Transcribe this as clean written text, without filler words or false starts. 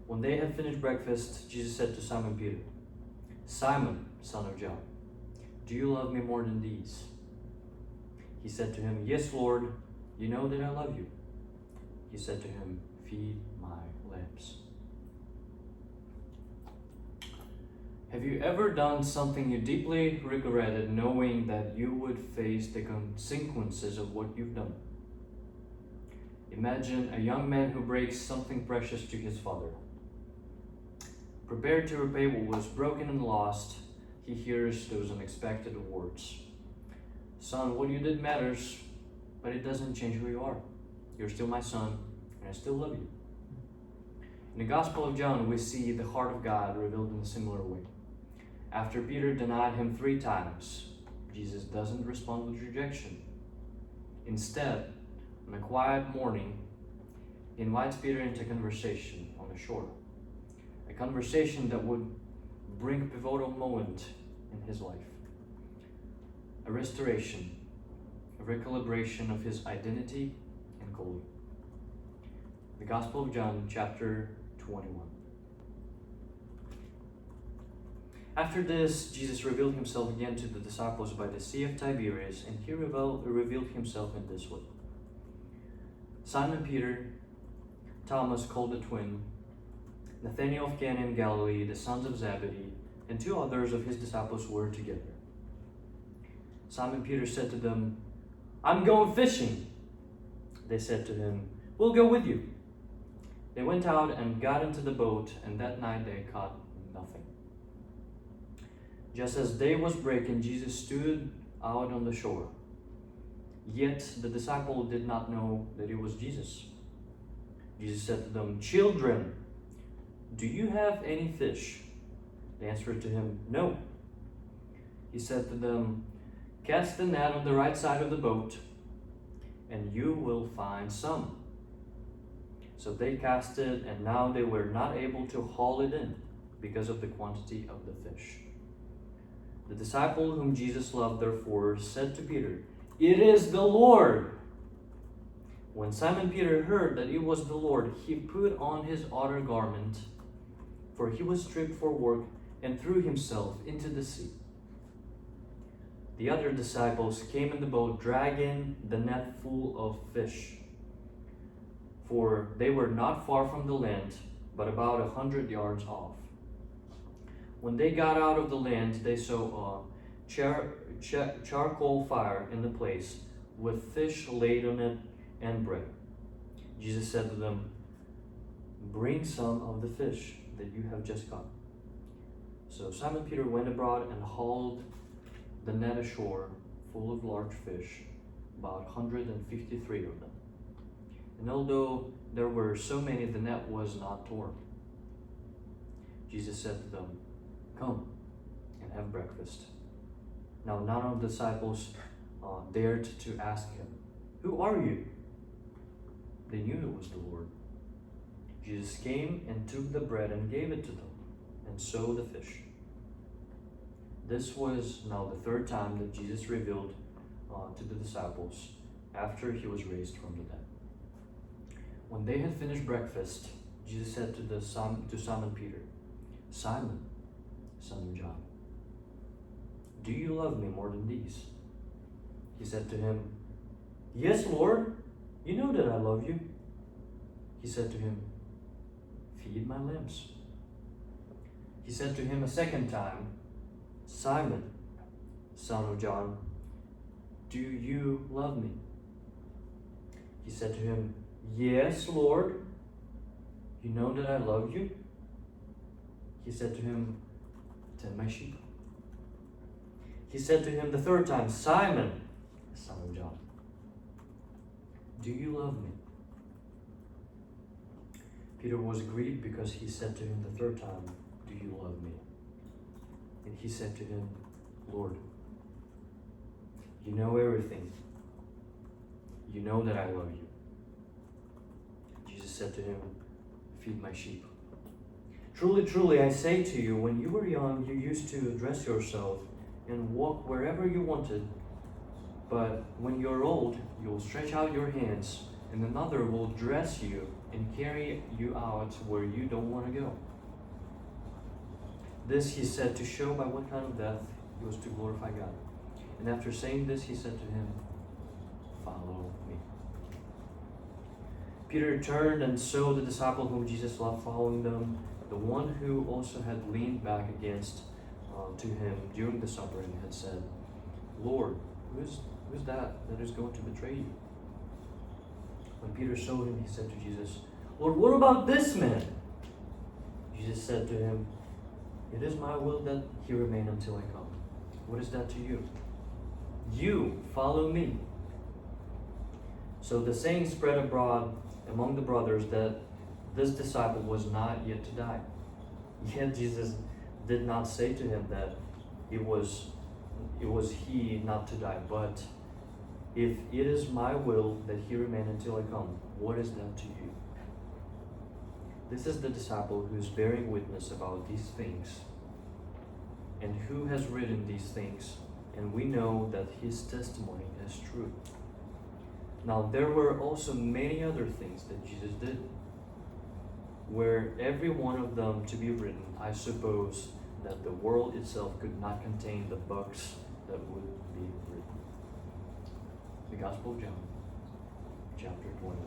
When they had finished breakfast, Jesus said to Simon Peter, "Simon, son of John, do you love me more than these?" He said to him, "Yes, Lord, you know that I love you." He said to him, "Feed my lambs." Have you ever done something you deeply regretted, knowing that you would face the consequences of what you've done? Imagine a young man who breaks something precious to his father. Prepared to repay what was broken and lost, he hears those unexpected words. "Son, what you did matters, but it doesn't change who you are. You're still my son, and I still love you." In the Gospel of John, we see the heart of God revealed in a similar way. After Peter denied him 3 times, Jesus doesn't respond with rejection. Instead, on a quiet morning, he invites Peter into conversation on the shore. A conversation that would bring a pivotal moment in his life. A restoration, a recalibration of his identity and calling. The Gospel of John, chapter 21. After this, Jesus revealed himself again to the disciples by the Sea of Tiberias, and he revealed himself in this way. Simon Peter, Thomas called the twin, Nathanael of Cana in Galilee, the sons of Zebedee, and 2 others of his disciples were together. Simon Peter said to them, "I'm going fishing." They said to him, "We'll go with you." They went out and got into the boat, and that night they caught nothing. Just as day was breaking, Jesus stood out on the shore. Yet the disciple did not know that it was Jesus. Jesus said to them, "Children, do you have any fish?" They answered to him, "No." He said to them, "Cast the net on the right side of the boat, and you will find some." So they cast it, and now they were not able to haul it in because of the quantity of the fish. The disciple whom Jesus loved, therefore, said to Peter, "It is the Lord." When Simon Peter heard that it was the Lord, he put on his outer garment, for he was stripped for work, and threw himself into the sea. The other disciples came in the boat, dragging the net full of fish, for they were not far from the land, but about 100 yards off. When they got out of the land, they saw a charcoal fire in the place, with fish laid on it and bread. Jesus said to them, "Bring some of the fish that you have just caught." So Simon Peter went abroad and hauled the net ashore, full of large fish, about 153 of them. And although there were so many, the net was not torn. Jesus said to them, "Come and have breakfast." Now none of the disciples dared to ask him, "Who are you?" They knew it was the Lord. Jesus came and took the bread and gave it to them, and so the fish. This was now the 3rd time that Jesus revealed to the disciples after he was raised from the dead. When they had finished breakfast, Jesus said to Simon Peter, "Simon, son of John, do you love me more than these?" He said to him, "Yes, Lord, you know that I love you." He said to him, "Feed my lambs." He said to him a second time, "Simon, son of John, do you love me?" He said to him, "Yes, Lord, you know that I love you." He said to him, "Tend my sheep." He said to him the 3rd time, "Simon, son of John, do you love me?" Peter was grieved because he said to him the 3rd time, "Do you love me?" And he said to him, "Lord, you know everything. You know that I love you." Jesus said to him, "Feed my sheep. Truly, truly, I say to you, when you were young, you used to dress yourself and walk wherever you wanted. But when you're old, you will stretch out your hands, and another will dress you and carry you out where you don't want to go. This he said to show by what kind of death he was to glorify God. And after saying this, he said to him, "Follow me." Peter turned and saw the disciple whom Jesus loved following them, the one who also had leaned back against to him during the supper and had said, "Lord, who's that is going to betray you?" When Peter saw him, he said to Jesus, "Lord, what about this man?" Jesus said to him, "It is my will that he remain until I come. What is that to you? You follow me." So the saying spread abroad among the brothers that this disciple was not yet to die. Yet Jesus did not say to him that it was he not to die, but if it is my will that he remain until I come, what is that to you? This is the disciple who is bearing witness about these things, and who has written these things, and we know that his testimony is true. Now there were also many other things that Jesus did. Were every one of them to be written, I suppose that the world itself could not contain the books that would be written. The Gospel of John, chapter 21.